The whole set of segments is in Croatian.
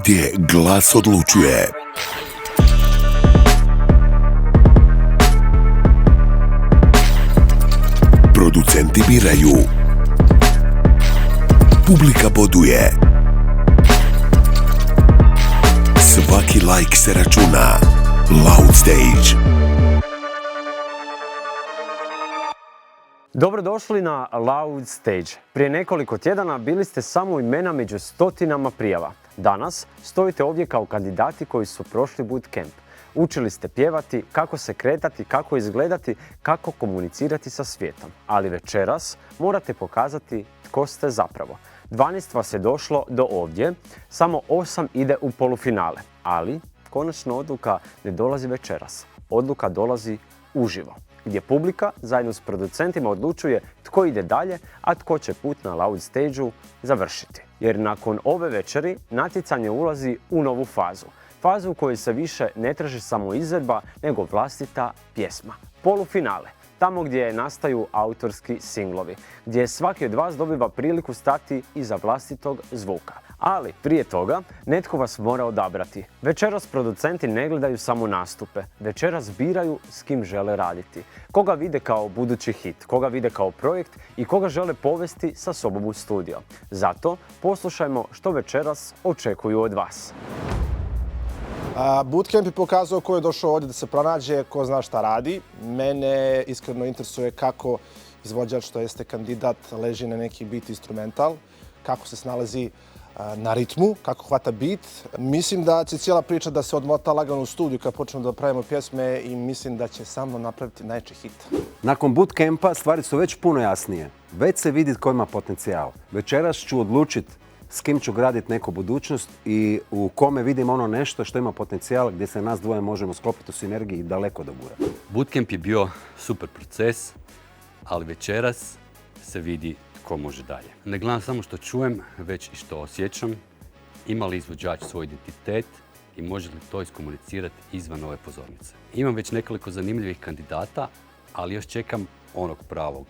gdje glas odlučuje. Producenti biraju. Publika boduje. Svaki like se računa. Loud Stage. Dobrodošli na Loud Stage. Prije nekoliko tjedana bili ste samo imena među stotinama prijava. Danas stojite ovdje kao kandidati koji su prošli bootcamp. Učili ste pjevati, kako se kretati, kako izgledati, kako komunicirati sa svijetom. Ali večeras morate pokazati tko ste zapravo. 12 vas je došlo do ovdje, samo 8 ide u polufinale. Ali konačna odluka ne dolazi večeras. Odluka dolazi uživo, gdje publika zajedno s producentima odlučuje tko ide dalje, a tko će put na Loud Stage-u završiti. Jer nakon ove večeri natjecanje ulazi u novu fazu. Fazu u kojoj se više ne traži samo izvedba, nego vlastita pjesma. Polufinale. Tamo gdje nastaju autorski singlovi, gdje svaki od vas dobiva priliku stati iza vlastitog zvuka. Ali prije toga netko vas mora odabrati. Večeras producenti ne gledaju samo nastupe, večeras biraju s kim žele raditi. Koga vide kao budući hit, koga vide kao projekt i koga žele povesti sa sobom u studio. Zato poslušajmo što večeras očekuju od vas. Bootcamp je pokazao ko je došao ovdje da se pronađe, ko zna šta radi. Mene iskreno interesuje kako izvođač, to jeste kandidat, leži na neki beat instrumental, kako se snalazi na ritmu, kako hvata beat. Mislim da će cijela priča da se odmota lagano u studiju kad počnemo da pravimo pjesme i mislim da će samo napraviti najjači hit. Nakon bootcampa stvari su već puno jasnije. Već se vidi tko ima potencijal. Večeras ću odlučiti s kim ću graditi neku budućnost i u kome vidim ono nešto što ima potencijal gdje se nas dvoje možemo sklopiti u sinergiji i daleko dogurati. Bootcamp je bio super proces, ali večeras se vidi tko može dalje. Ne gledam samo što čujem, već i što osjećam. Ima li izvođač svoj identitet i može li to iskomunicirati izvan ove pozornice. Imam već nekoliko zanimljivih kandidata, ali još čekam onog pravog.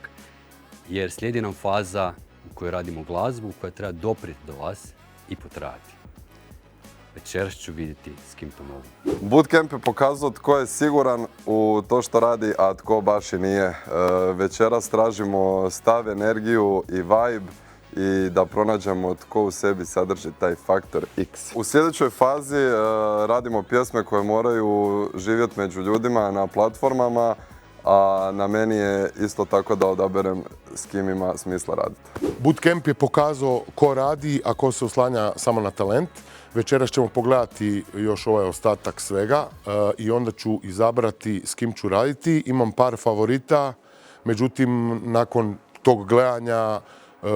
Jer slijedi nam faza u kojoj radimo glazbu, koja treba doprijeti do vas i potrajati. Večeras ću vidjeti s kim to mogu. Bootcamp je pokazao tko je siguran u to što radi, a tko baš i nije. Večeras tražimo stav, energiju i vibe i da pronađemo tko u sebi sadrži taj faktor X. U sljedećoj fazi radimo pjesme koje moraju živjeti među ljudima na platformama, a na meni je isto tako da odaberem s kim ima smisla raditi. Bootcamp je pokazao ko radi, a ko se oslanja samo na talent. Večeras ćemo pogledati još ovaj ostatak svega i onda ću izabrati s kim ću raditi. Imam par favorita, međutim nakon tog gledanja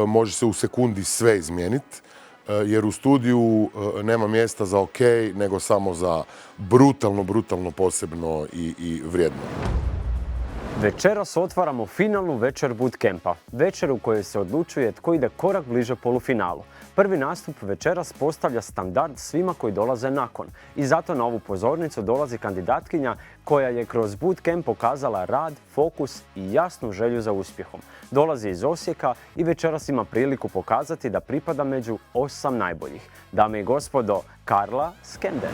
može se u sekundi sve izmijeniti. Jer u studiju nema mjesta za ok, nego samo za brutalno posebno i vrijedno. Večeras otvaramo finalnu večer bootcampa. Večer u kojoj se odlučuje tko ide korak bliže polufinalu. Prvi nastup večeras postavlja standard svima koji dolaze nakon. I zato na ovu pozornicu dolazi kandidatkinja koja je kroz bootcamp pokazala rad, fokus i jasnu želju za uspjehom. Dolazi iz Osijeka i večeras ima priliku pokazati da pripada među 8 najboljih. Dame i gospodo, Karla Skender.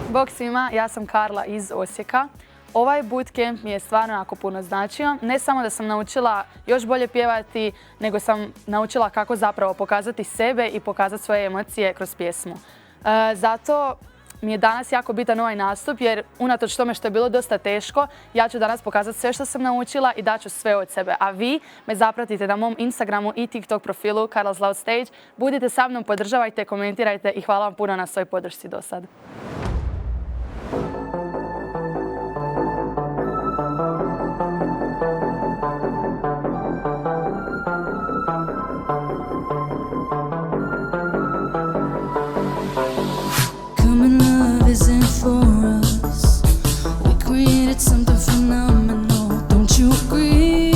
Bog svima, ja sam Karla iz Osijeka. Ovaj bootcamp mi je stvarno jako puno značio. Ne samo da sam naučila još bolje pjevati, nego sam naučila kako zapravo pokazati sebe i pokazati svoje emocije kroz pjesmu. Zato mi je danas jako bitan ovaj nastup jer unatoč tome što je bilo dosta teško, ja ću danas pokazati sve što sam naučila i daću sve od sebe. A vi me zapratite na mom Instagramu i TikTok profilu Karla's Loud Stage. Budite sa mnom, podržavajte, komentirajte i hvala vam puno na svoj podršci do sad. Something phenomenal, don't you agree?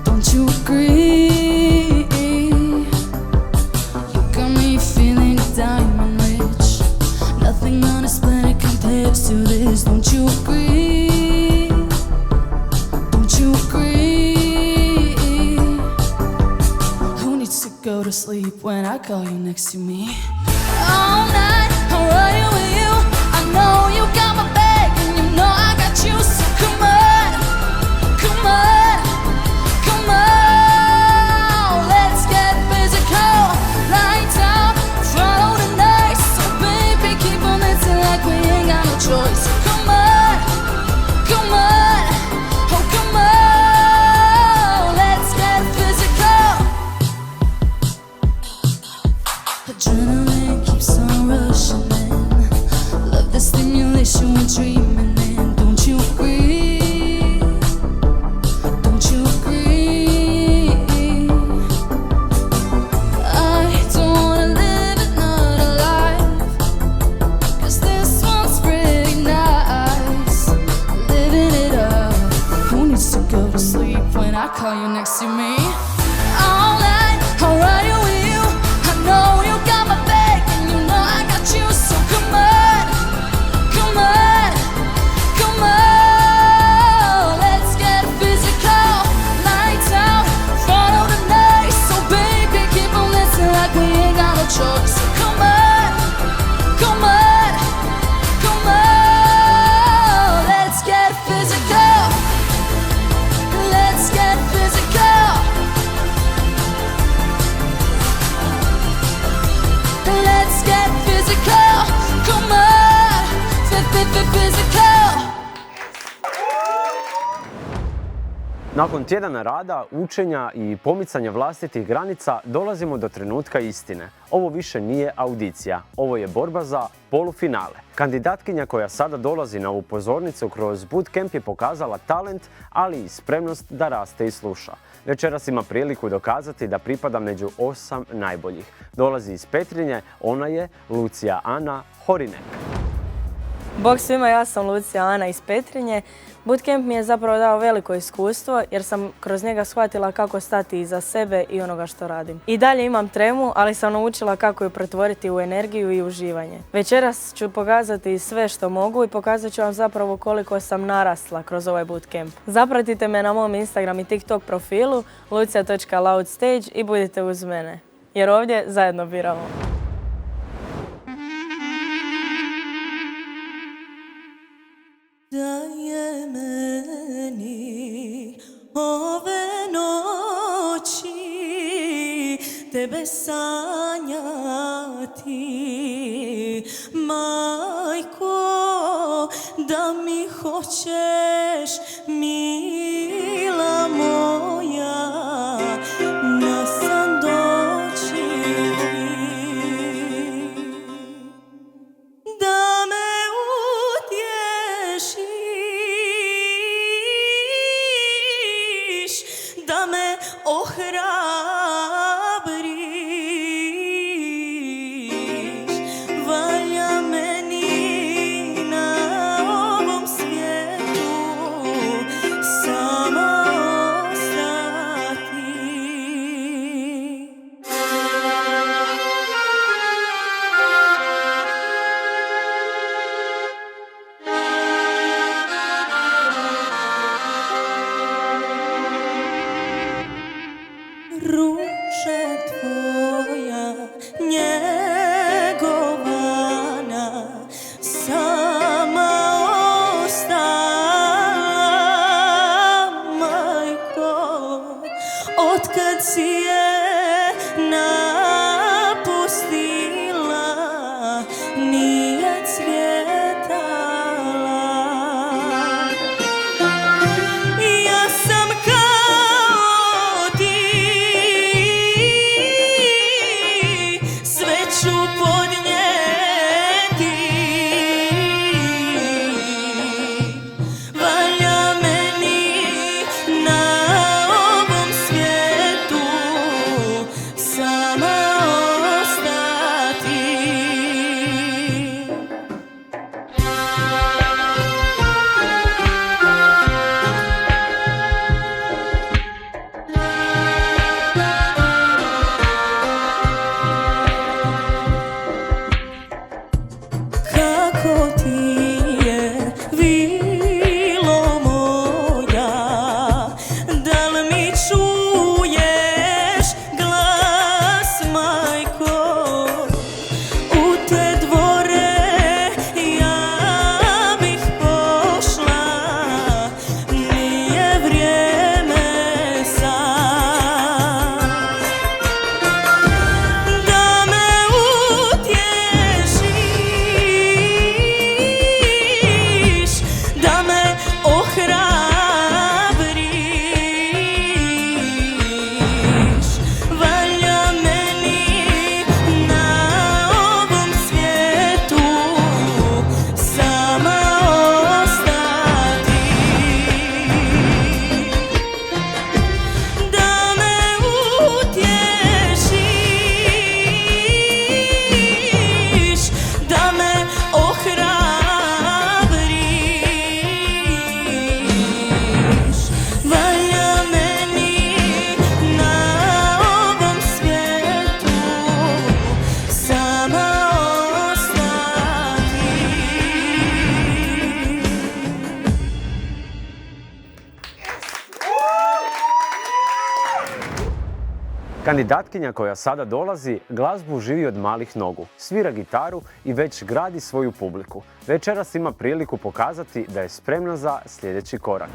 Don't you agree? You got me feeling diamond rich. I call you next to me. All night, I'm riding with you. I know you got my back, and you know I got you. So come on, come on, come on. Let's get physical. Lights out, follow the night. So baby, keep on dancing like we ain't got no choice. So come on, come on, oh come on. Let's get physical. Adrenaline keeps on rushing in. Love the stimulation we're dreaming in. Don't you agree? Don't you agree? I don't wanna live another life, 'cause this one's pretty nice. Living it up. Who needs to go to sleep when I call you next to me? All night, I'll ride you with you. I know you got my back, and you know I got you. So come on, come on, come on. Let's get physical. Lights out, follow the night. So baby, keep on dancing like we ain't got no choice. So come on, come on, come on. Let's get physical. Let's get physical. Let's get physical. Come on, physical. Nakon tjedana rada, učenja i pomicanja vlastitih granica dolazimo do trenutka istine. Ovo više nije audicija, ovo je borba za polufinale. Kandidatkinja koja sada dolazi na ovu pozornicu kroz bootcamp je pokazala talent, ali i spremnost da raste i sluša. Večeras ima priliku dokazati da pripada među 8 najboljih. Dolazi iz Petrinje, ona je Lucija Ana Horinek. Bog svima, ja sam Lucija Ana iz Petrinje. Bootcamp mi je zapravo dao veliko iskustvo jer sam kroz njega shvatila kako stati iza sebe i onoga što radim. I dalje imam tremu, ali sam naučila kako ju pretvoriti u energiju i uživanje. Večeras ću pokazati sve što mogu i pokazat ću vam zapravo koliko sam narasla kroz ovaj bootcamp. Zapratite me na mom Instagram i TikTok profilu lucia.loudstage i budite uz mene, jer ovdje zajedno biramo. Da je meni ove noći tebe sanjati, majko, da mi hoćeš, mila moja, na san doći. Da me utješiš, da me ohrabriš, valja meni na ovom svijetu Kandidatkinja koja sada dolazi glazbu živi od malih nogu, svira gitaru i već gradi svoju publiku. Večeras ima priliku pokazati da je spremna za sljedeći korak.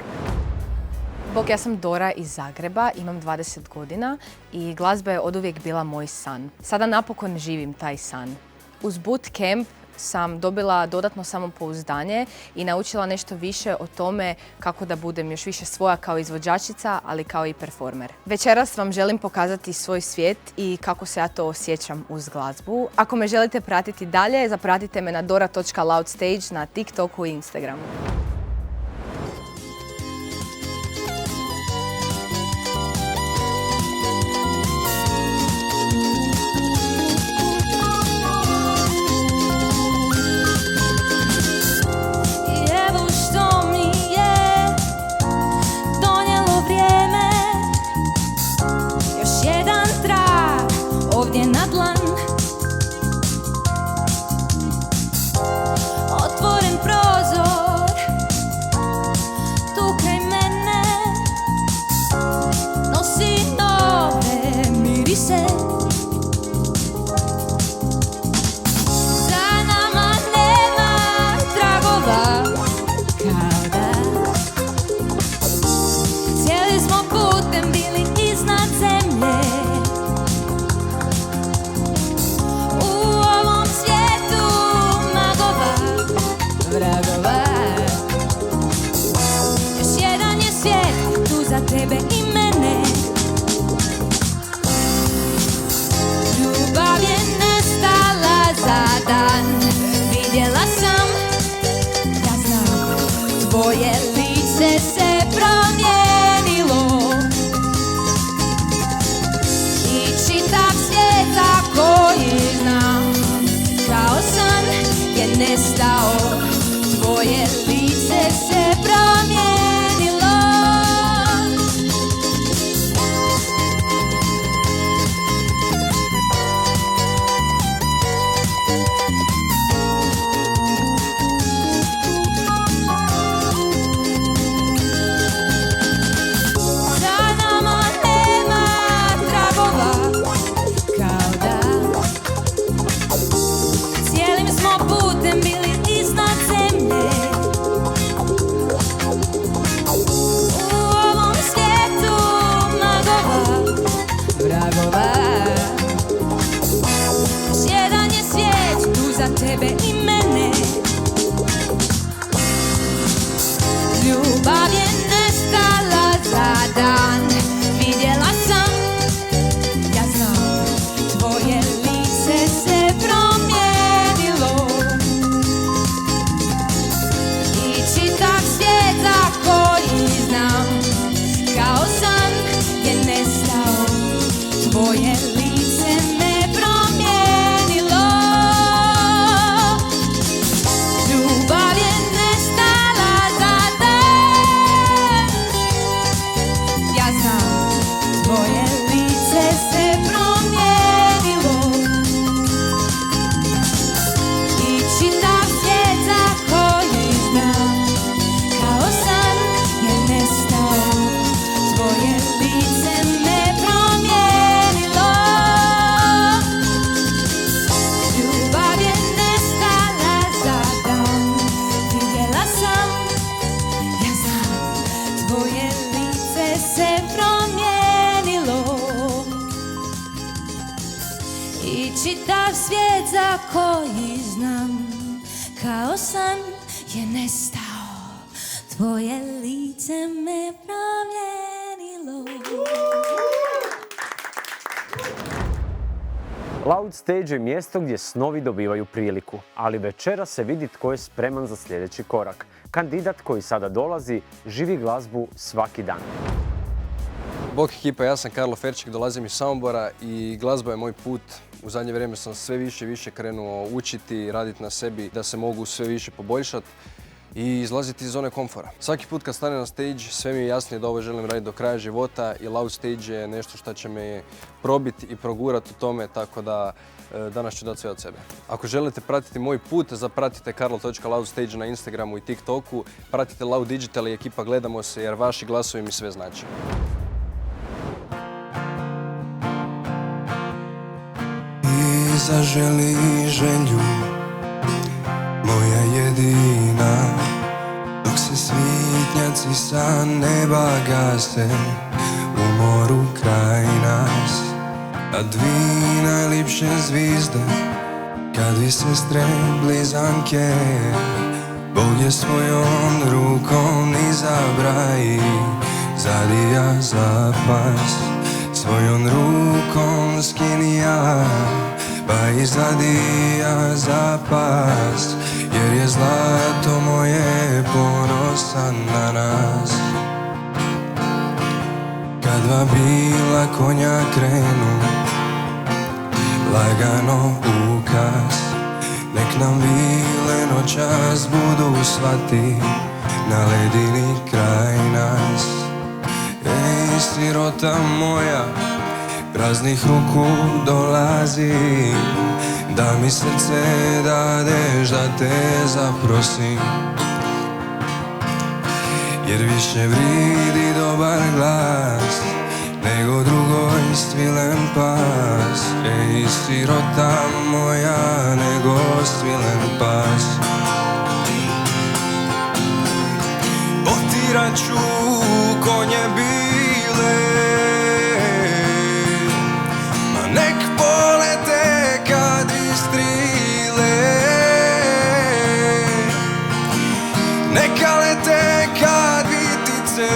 Bog, ja sam Dora iz Zagreba, imam 20 godina i glazba je oduvijek bila moj san. Sada napokon živim taj san. Uz bootcamp sam dobila dodatno samopouzdanje i naučila nešto više o tome kako da budem još više svoja kao izvođačica, ali kao i performer. Večeras vam želim pokazati svoj svijet i kako se ja to osjećam uz glazbu. Ako me želite pratiti dalje, zapratite me na dora.loudstage na TikToku i Instagramu. Ovdje na dlan otvoren prozor tu kraj mene nosi nove mirise. Za nama nema tragova kao da cijeli smo putem bili iznad zemlje. Za tebe i mene ljubav je nestala za dan. Vidjela sam, ja znam, tvoje lice se promijenilo i čitav svijet za koji znam kao san je nestao. Tvoje lice se promijenilo. Tebe i mene ljubav je nestala za dan. Vidjela sam, ja znam, tvoje lice se promijenilo i čitav svijet za koji znam kao san je nestao. Tvoje lice me promijenilo. Ljubav je nestala za dan. Ja znam, tvoje lice se promijenilo i čitav svijet za koji znam kao san je nestao. Tvoje lice me promijenilo. Ljubav je nestala za dan. Vidjela sam, ja znam, tvoje lice se promijenilo i čitav svijet za koji znam kao san je nestao. Tvoje lice me promijenilo. Loud Stage je mjesto gdje snovi dobivaju priliku, ali večera se vidi tko je spreman za sljedeći korak. Kandidat koji sada dolazi živi glazbu svaki dan. Bog ekipa, ja sam Karlo Ferček, dolazim iz Samobora i glazba je moj put. U zadnje vrijeme sam sve više i više krenuo učiti, raditi na sebi da se mogu sve više poboljšati i izlaziti iz zone komfora. Svaki put kad stanem na stage sve mi je jasnije da ovo želim raditi do kraja života i Loud Stage je nešto što će me probiti i progurati u tome, tako da danas ću dati sve od sebe. Ako želite pratiti moj put, zapratite karlo.loudstage na Instagramu i TikToku, pratite Loud Digital i ekipa Gledamo se jer vaši glasovi mi sve znači. zaželi želju, moja jedina. Dok se svitnjaci sa neba gase u moru kraj nas, a dvi najlipše zvizde kad vi sestre blizanke, Bog je svojom rukom izabra i zadija zapas. Svojom rukom skinija, pa i zadija zapas, jer je zlato moje ponosan na nas. Kad dva bila konja krenu, lagano u kas, nek nam vile noćas budu svati na ledini kraj nas. Ej, sirota moja, praznih ruku dolazi, da mi srce dadeš da te zaprosim. Jer više vridi dobar glas nego drugoj svilen pas. Ej, sirota moja, nego svilen pas. Potirat ću konje bile, ma nek polete kad istrile. Neka lete kad vitice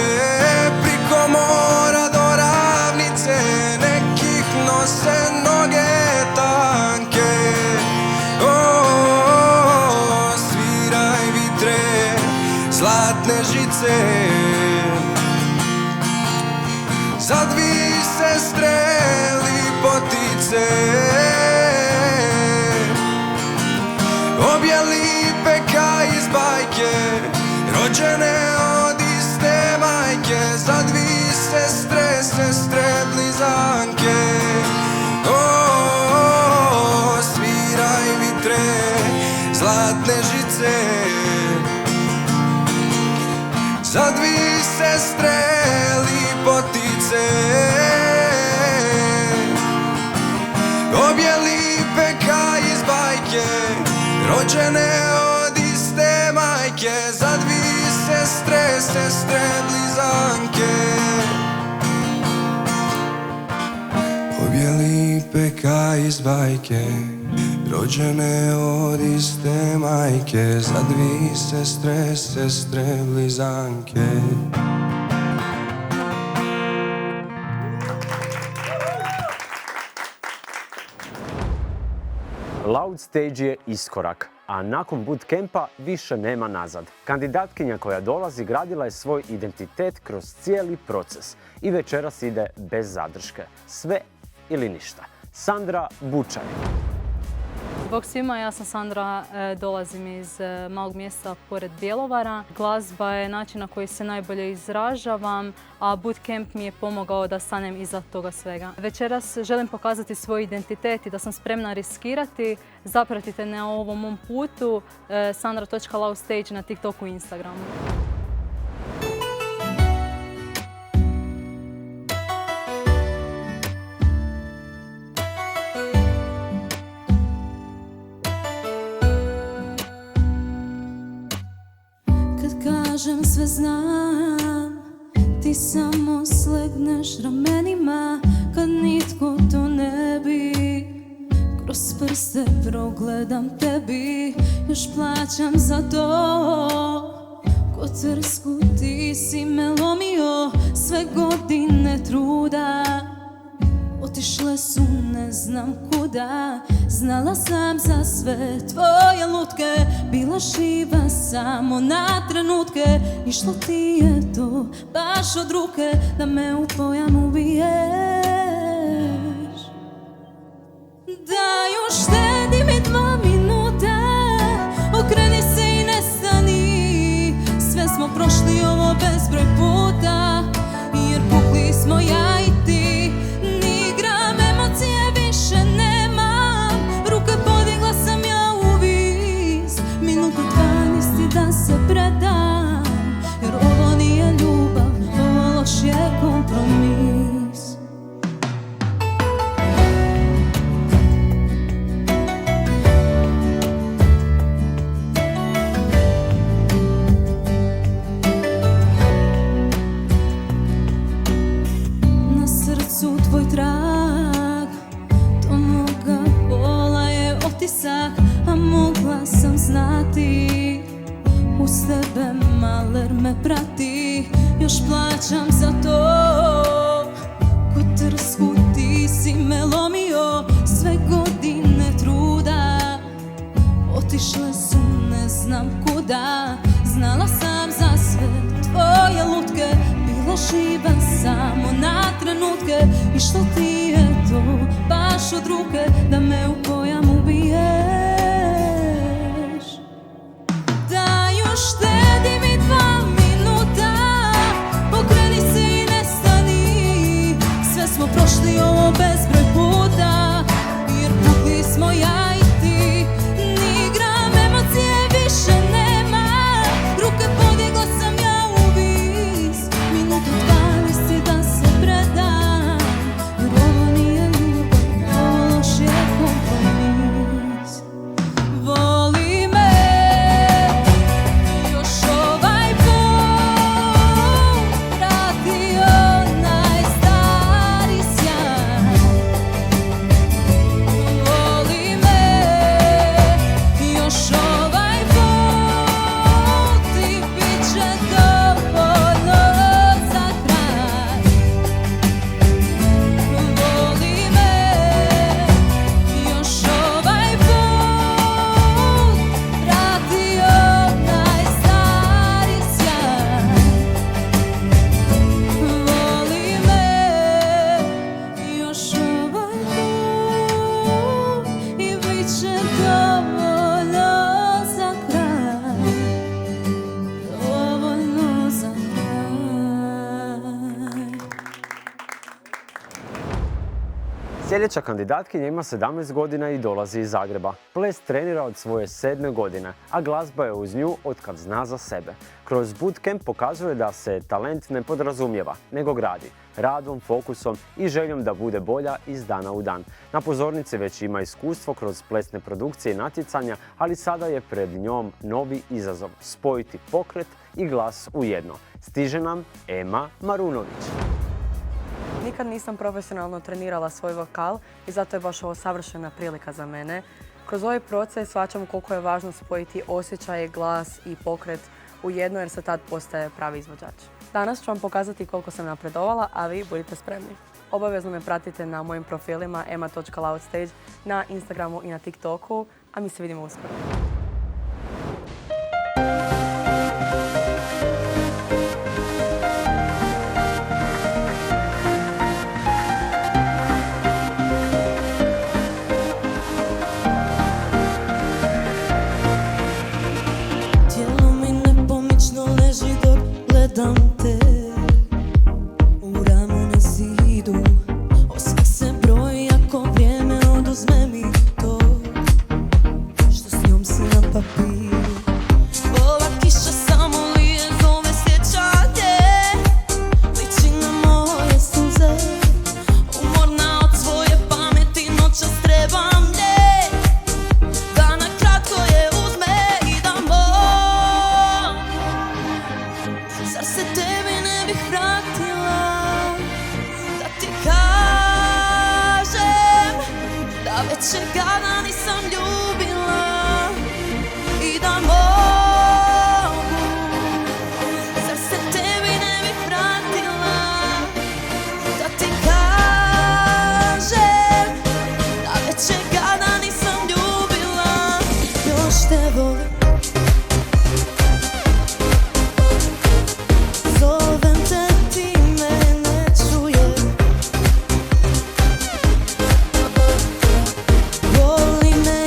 priko mora do ravnice, nekih nose noge tanke. Sviraj vitre, zlatne žice, za dvi sestre lipotice. Obje lipe ka iz bajke, rođene od iste majke, za dvi sestre, sestre blizanke. Sviraj vitre, zlatne žice, za dvi sestre lipotice. Obje lipe ka iz bajke, rođene od iste majke, za dvi sestre, sestre blizanke. Obje lipe ka iz bajke, rođene od iste majke, za dvi sestre, sestre blizanke. Loud Stage je iskorak, a nakon bootcampa više nema nazad. Kandidatkinja koja dolazi gradila je svoj identitet kroz cijeli proces i večeras ide bez zadrške. Sve ili ništa. Sandra Bučaj. Bog svima, ja sam Sandra, dolazim iz malog mjesta pored Bjelovara. Glazba je način na koji se najbolje izražavam, a bootcamp mi je pomogao da stanem iza toga svega. Večeras želim pokazati svoj identitet i da sam spremna riskirati. Zapratite na ovom mom putu sandra.loudstage na TikToku i Instagramu. Kažem sve znam, ti samo slegneš ramenima kad nitko to ne bi. Kroz prste progledam tebi, još plaćam za to. Ko trsku ti si me lomio, sve godine truda otišle su ne znam kuda. Znala sam za sve tvoje lutke, bila živa samo na trenutke. I što ti je to baš od ruke, da me u pojam ubiješ. Daju štedi mi 2 minuta, okreni se i nestani. Sve smo prošli ovo bezbroj puta, jer pukli smo ja i ti. Da se predam, jer ovo nije ljubav, ovo loš je kompromis. prati, još plaćam za to. Ko trsku ti si me lomio, sve godine truda otišle su ne znam kuda. Znala sam za sve tvoje lutke, bila živa samo na trenutke. I što ti je to baš od ruke, da me u pojam ubiješ? Da još štedi mi 2 minuta, pokreni se i nestani. Sve smo prošli ovo bezbroj puta, jer pukli smo ja i ti. Ni gram emocije više nema, ruke podigla sam ja u vis. Minutu 12 da se predam, jer ovo nije ljubav, ovo loš je kompromis. Voli me još ovaj put, vrati onaj stari sjaj. Voli me još ovaj put i bit će dovoljno za kraj. Voli me još ovaj put, vrati onaj stari sjaj. Voli me još ovaj put i bit će dovoljno za kraj. Dovoljno za kraj. Sljedeća kandidatkinja ima 17 godina i dolazi iz Zagreba. Ples trenira od svoje 7. godine, a glazba je uz nju otkad zna za sebe. Kroz bootcamp pokazuje da se talent ne podrazumijeva, nego gradi. Radom, fokusom i željom da bude bolja iz dana u dan. Na pozornici već ima iskustvo kroz plesne produkcije i natjecanja, ali sada je pred njom novi izazov – spojiti pokret i glas u jedno. Stiže nam Ema Marunović. Nikad nisam profesionalno trenirala svoj vokal i zato je baš ovo savršena prilika za mene. Kroz ovaj proces shvaćam koliko je važno spojiti osjećaje, glas i pokret u jedno jer se tad postaje pravi izvođač. Danas ću vam pokazati koliko sam napredovala, a vi budite spremni. Obavezno me pratite na mojim profilima ema.loudstage na Instagramu i na TikToku, a mi se vidimo uskoro. Tijelo mi nepomično leži dok gledam te. U ramu na zidu osmijeh se broji ako vrijeme oduzme mi to što s njom si na papiru. Ova kiša samo lije zove sjećanje, liči na moje suze. Umorna od svoje pameti noćas trebam lijek, da na kratko je uzme i da mogu. Zar se tebi ne bih vratila, da ti kažem da već čekada nisam ljubila i da mogu. Zar se tebi ne bih vratila, da ti kažem da već čekada nisam ljubila. Još te volim, zovem te, ti me ne čuješ. Voli me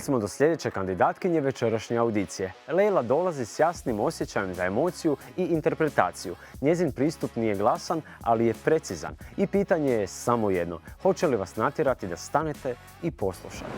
Stigli smo do sljedeće kandidatkinje večerašnje audicije. Leila dolazi s jasnim osjećajem za emociju i interpretaciju. Njezin pristup nije glasan, ali je precizan. I pitanje je samo jedno. Hoće li vas natjerati da stanete i poslušate?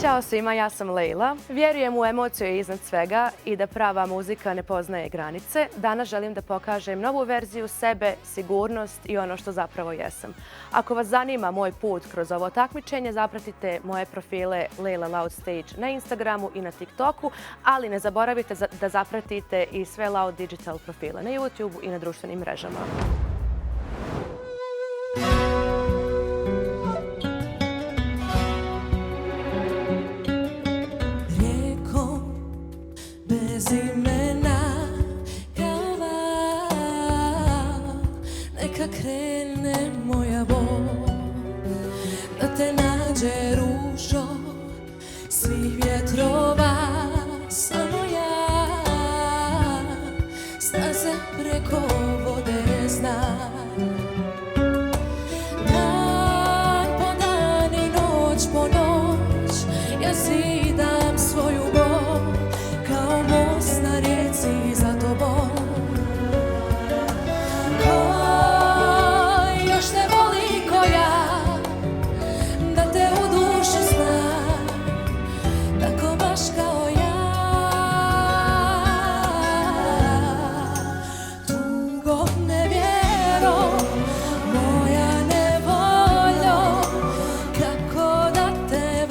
Ćao svima, ja sam Leila. Vjerujem u emociju iznad svega i da prava muzika ne poznaje granice. Danas želim da pokažem novu verziju sebe, sigurnost i ono što zapravo jesam. Ako vas zanima moj put kroz ovo takmičenje, zapratite moje profile Leila Loud Stage na Instagramu i na TikToku, ali ne zaboravite da zapratite i sve Loud Digital profile na YouTubeu i na društvenim mrežama. Bez imena kao val, neka krene moja bol, da te nađe ružo svih vjetrova, samo ja staze preko vode znam. Dan po dan i noć po noć ja zidam svoju bol kao most na rijeci za tobom. Ko još te voli ko ja, da te u dušu zna, tako baš kao ja. Tugo nevjero, moja nevoljo, kako da te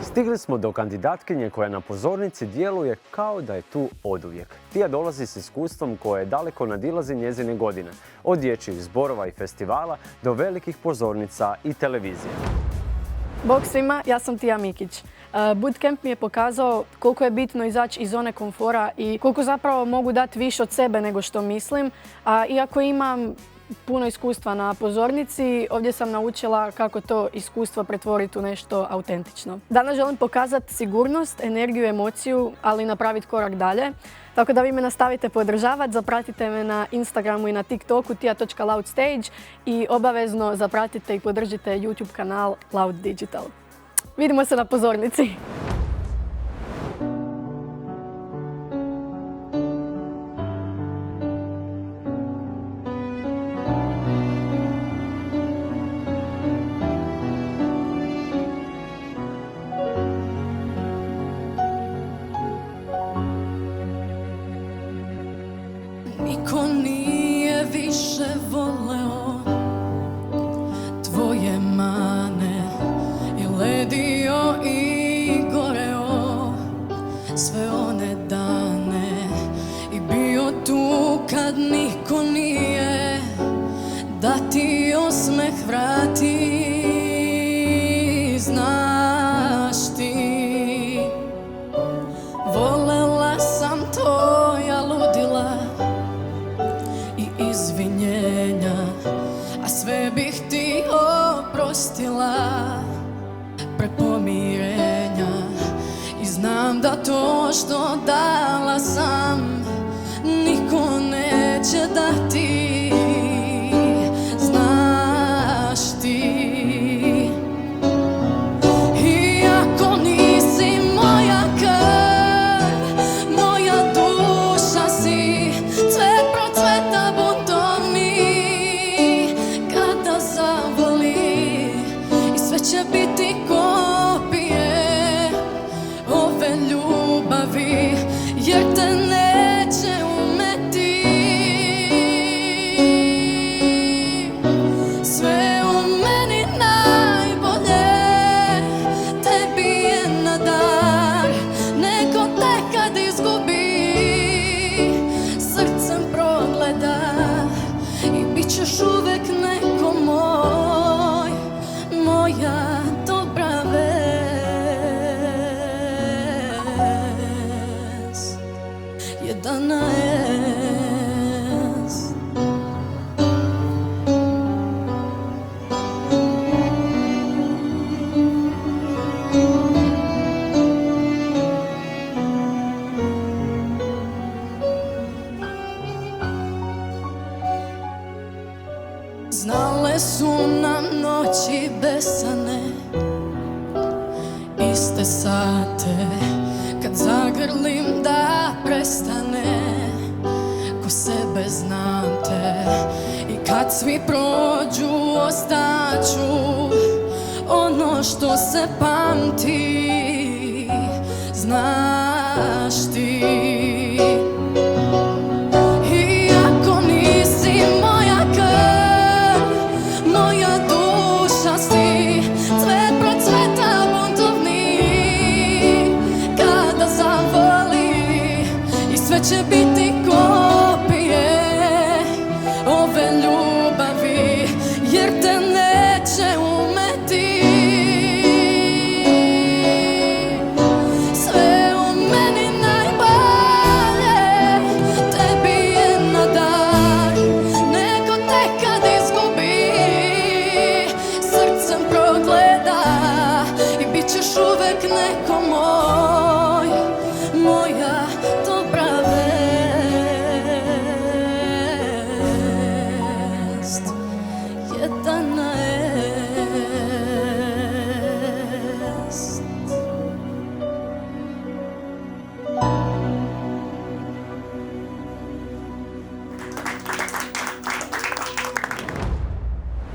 Stigli smo do kandidatkinje koja na pozornici djeluje kao da je tu oduvijek. Tija dolazi s iskustvom koje daleko nadilazi njezine godine, od dječjih zborova i festivala do velikih pozornica i televizije. Bog svima, ja sam Tija Mikić. Bootcamp mi je pokazao koliko je bitno izaći iz zone komfora i koliko zapravo mogu dati više od sebe nego što mislim. Iako imam puno iskustva na pozornici, ovdje sam naučila kako to iskustvo pretvoriti u nešto autentično. Danas želim pokazati sigurnost, energiju, emociju, ali napraviti korak dalje. Tako da vi me nastavite podržavati, zapratite me na Instagramu i na TikToku tia.loudstage i obavezno zapratite i podržite YouTube kanal Loud Digital. Vidimo se na pozornici! Niko nije više voleo tvoje mane i ledio i niko nije da ti osmeh vrati. Znaš ti, volela sam tvoja ludila i izvinjenja, a sve bih ti oprostila pre pomirenja. I znam da to što dala sam niko neće dati. Znaš ti, iako nisi moja krv, moja duša si, cvet procveta buntovni kada zavoli i sve će biti kopije ove ljubavi, jer te neće umeti. Sve u meni najbolje tebi je na dar, neko te kad izgubi srcem progleda i bit ćeš uvek neko moj, moja dobra vest, jedana jest. Znale su nam noći besane, iste sate kad zagrlim da prestane, ko sebe znam te. I kad svi prođu ostaću ono što se pamti. Znaš ti, iako nisi moja krv, moja duša si, cvet procveta buntovni kada zavoli i sve će biti kopije ove ljubavi, jer te neće umeti. Sve u meni najbolje tebi je na dar, neko te kad izgubi srcem progleda i bit ćeš uvek neko moj, moja dobra vest, jedana jest.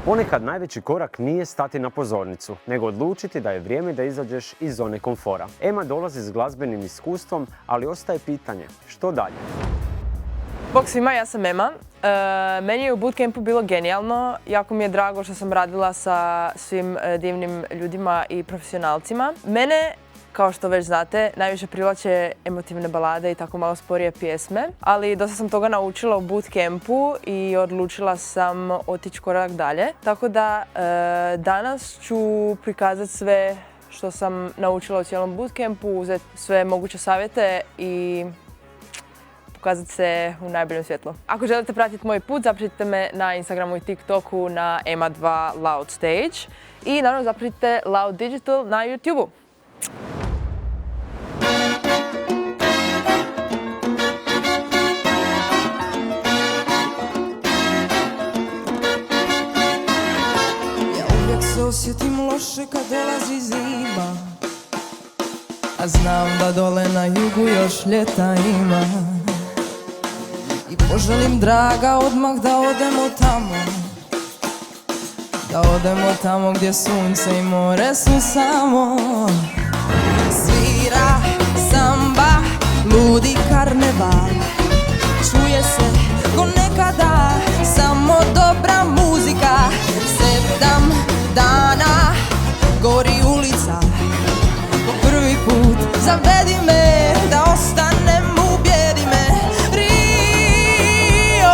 Ponekad najveći korak nije stati na pozornicu, nego odlučiti da je vrijeme da izađeš iz zone komfora. Ema dolazi s glazbenim iskustvom, ali ostaje pitanje, što dalje? Bog svima, ja sam Ema. Meni je u bootcampu bilo genijalno. Jako mi je drago što sam radila sa svim divnim ljudima i profesionalcima. Mene, kao što već znate, najviše privlače emotivne balade i tako malo sporije pjesme. Ali dosta sam toga naučila u bootcampu i odlučila sam otići korak dalje. Tako da danas ću prikazati sve što sam naučila u cijelom bootcampu, uzeti sve moguće savjete i pokazati se u najboljem svjetlu. Ako želite pratiti moj put, zapratite me na Instagramu i TikToku na Ema2 Loud Stage i naravno zapratite Loud Digital na YouTubeu. Ja uvijek se osjetim loše kad dolazi zima, a znam da dole na jugu još ljeta ima. I poželim draga odmah da odemo tamo, da odemo tamo gdje sunce i more su samo. Svira samba, ludi karneval, čuje se ko nekada, samo dobra muzika. 7 dana gori ulica, po prvi put zavedi me da ostanem, ubijedi me. Rio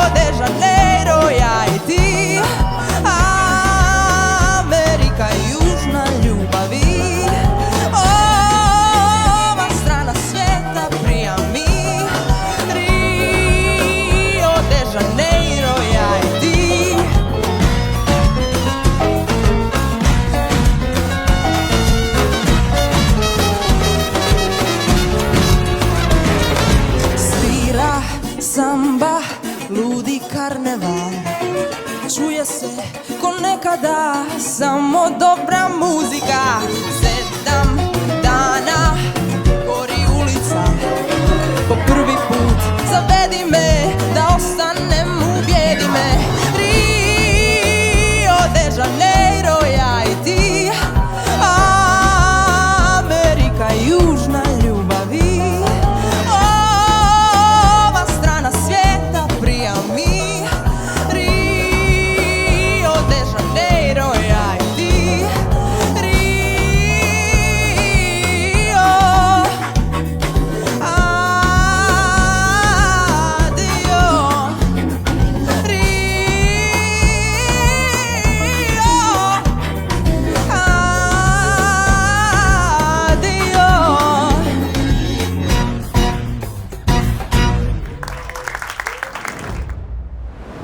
karneval. Čuje se ko nekada samo dobra muzika. 7 dana gori ulica. Po prvi put zavedi me da ostanem, ubijedi me. Rio de Janeiro, ja i ti, Amerika južna ljubavi. Ova strana svijeta prija mi. Rio de Janeiro, ja i ti, Rio. Adio,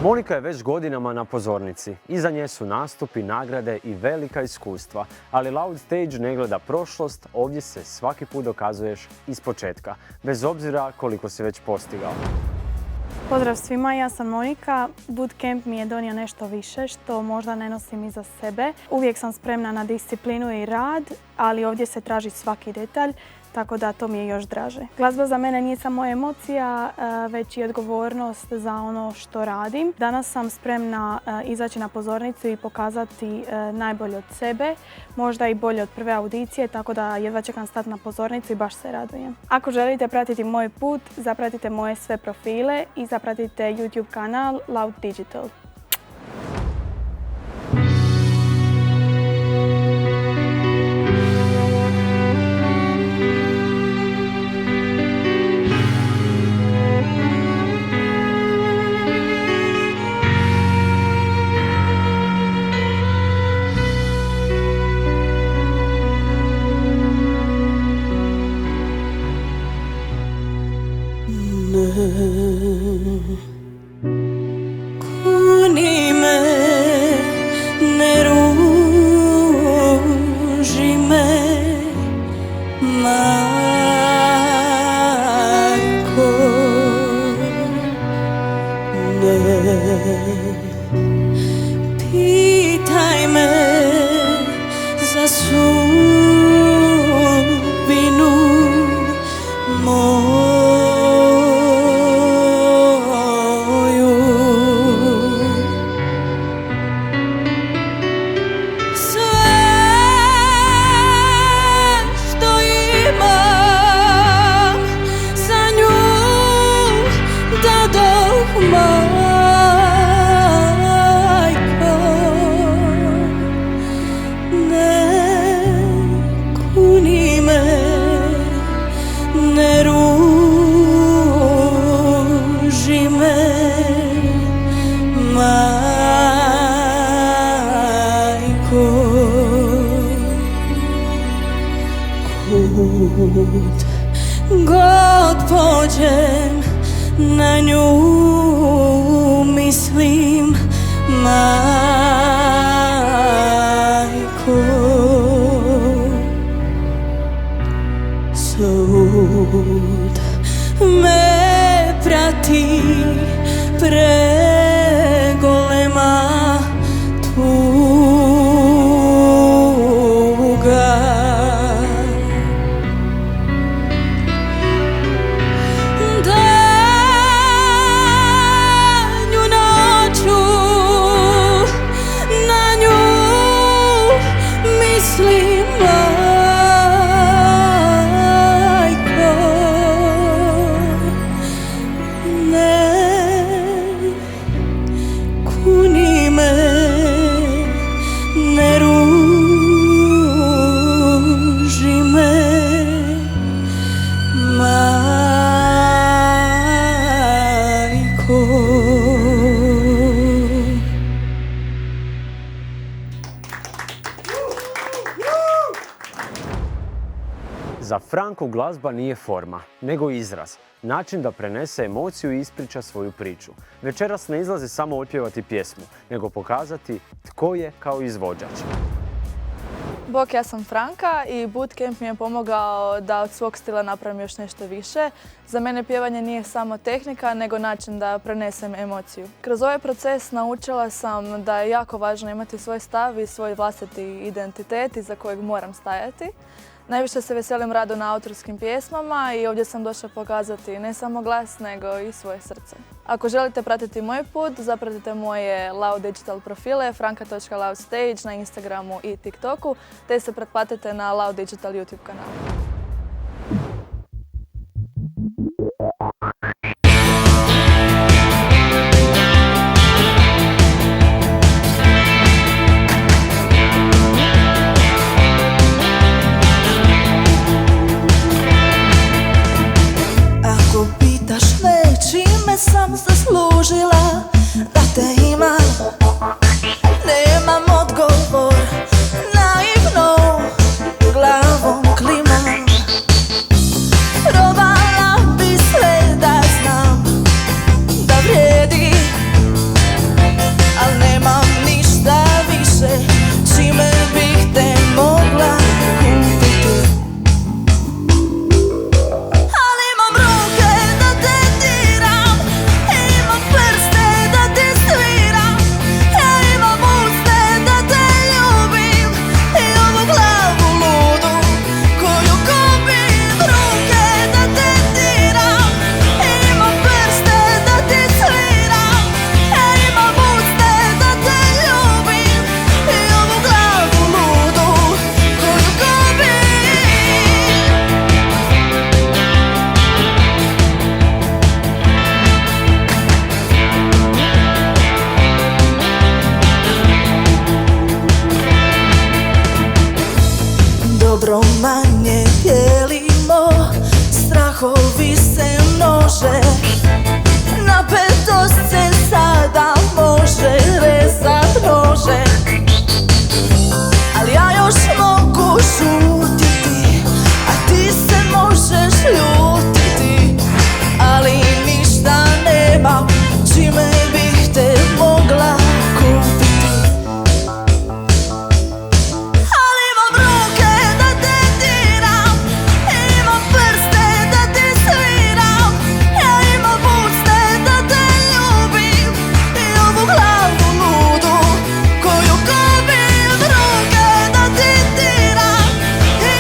Monika je već godinama na pozornici. Iza nje su nastupi, nagrade i velika iskustva. Ali Loud Stage ne gleda prošlost, ovdje se svaki put dokazuješ ispočetka, bez obzira koliko si već postigao. Pozdrav svima, ja sam Monika. Bootcamp mi je donio nešto više što možda ne nosim iza sebe. Uvijek sam spremna na disciplinu i rad, ali ovdje se traži svaki detalj, tako da to mi je još draže. Glazba za mene nije samo emocija, već i odgovornost za ono što radim. Danas sam spremna izaći na pozornicu i pokazati najbolje od sebe, možda i bolje od prve audicije, tako da jedva čekam stati na pozornicu i baš se radujem. Ako želite pratiti moj put, zapratite moje sve profile i zapratite YouTube kanal Loud Digital. Kuni me, ne ruži me, Marko. Ne pitaj me za sudbinu moju. God pođem, na nju mislim, majko. Sud me prati pregolema tuga. Za Franku glazba nije forma, nego izraz. Način da prenese emociju i ispriča svoju priču. Večeras ne izlazi samo otpjevati pjesmu, nego pokazati tko je kao izvođač. Bok, ja sam Franka i bootcamp mi je pomogao da od svog stila napravim još nešto više. Za mene pjevanje nije samo tehnika, nego način da prenesem emociju. Kroz ovaj proces naučila sam da je jako važno imati svoj stav i svoj vlastiti identitet iza kojeg moram stajati. Najviše se veselim radu na autorskim pjesmama i ovdje sam došla pokazati ne samo glas, nego i svoje srce. Ako želite pratiti moj put, zapratite moje Loud Digital profile franka.loudstage na Instagramu i TikToku, te se pretplatite na Loud Digital YouTube kanalu. Ako pitaš me čime sam zaslužila da te imam, nemam odgovor, naivno glavom klimam. Provala bi sve da znam da vrijedi, al nemam ništa više čime bih te mogla kupiti. Ali imam ruke da te diram, imam prste da ti sviram, ja imam usta da te ljubim i ovu glavu ludu koju gubim. Ruke da te diram, imam prste da ti sviram, ja imam usta da te ljubim i ovu glavu ludu koju gubim. Dobro manje dijelimo, strahovi se množe, napetost se sada može rezat nože. Ali ja još mogu šutiti, a ti se možeš ljutiti, ali ništa nemam čime bih te mogla kupiti. Ali imam ruke da te diram, imam prste da ti sviram, ja imam usta da te ljubim i ovu glavu ludu koju gubim. Ruke da ti diram,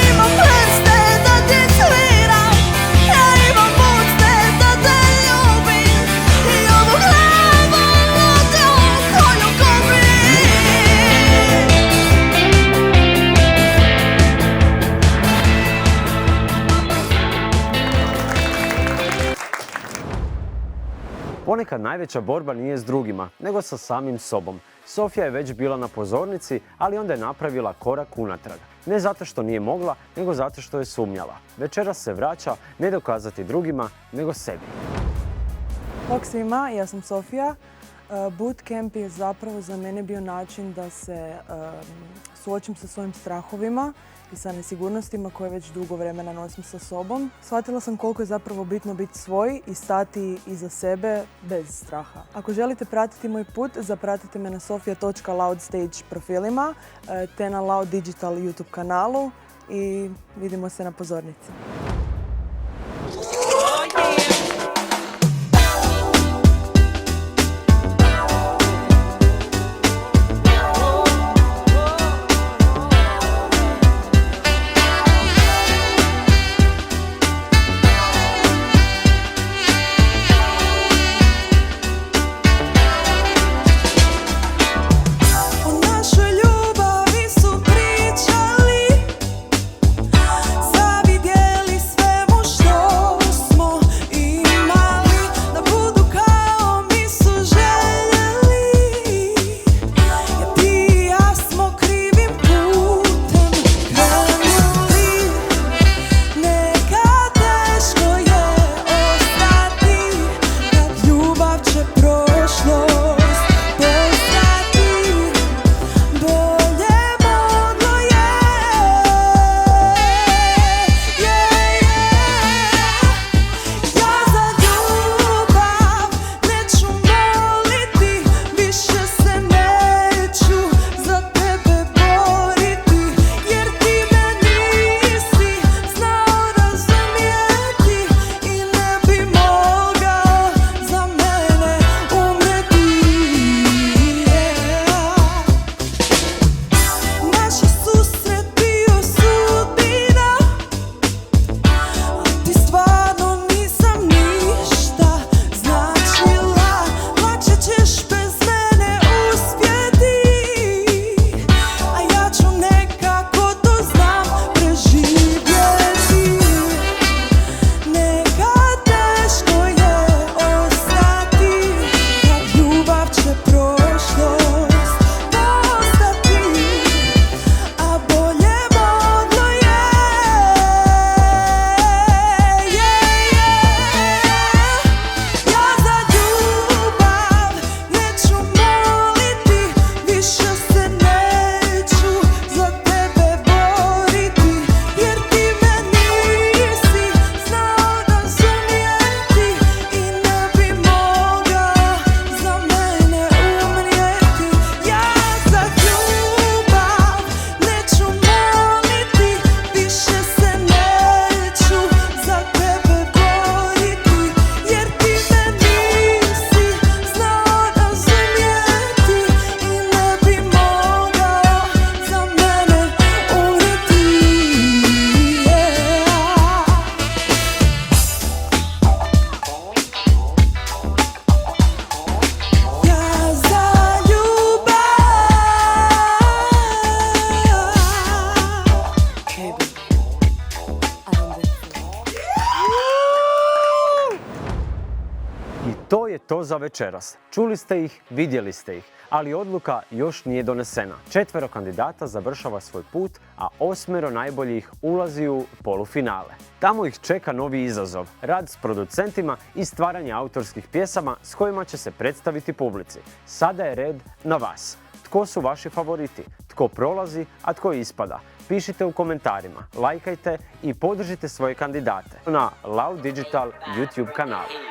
imam prste da ti sviram, ja imam usta da te ljubim i ovu glavu ludu koju gubim. Ponekad najveća borba nije s drugima, nego sa samim sobom. Sofija je već bila na pozornici, ali onda je napravila korak unatrag. Ne zato što nije mogla, nego zato što je sumnjala. Večeras se vraća ne dokazati drugima, nego sebi. Bok svima, ja sam Sofija. Bootcamp je zapravo za mene bio način da se suočim sa svojim strahovima i sa nesigurnostima koje već dugo vremena nosim sa sobom. Shvatila sam koliko je zapravo bitno biti svoj i stati iza sebe bez straha. Ako želite pratiti moj put, zapratite me na sofia.loudstage profilima te na Loud Digital YouTube kanalu i vidimo se na pozornici. O našoj ljubavi su pričali, zavidjeli to za večeras. Čuli ste ih, vidjeli ste ih, ali odluka još nije donesena. 4 kandidata završava svoj put, a 8 najboljih ulazi u polufinale. Tamo ih čeka novi izazov, rad s producentima i stvaranje autorskih pjesama s kojima će se predstaviti publici. Sada je red na vas. Tko su vaši favoriti? Tko prolazi, a tko ispada? Pišite u komentarima, lajkajte i podržite svoje kandidate na Loud Digital YouTube kanalu.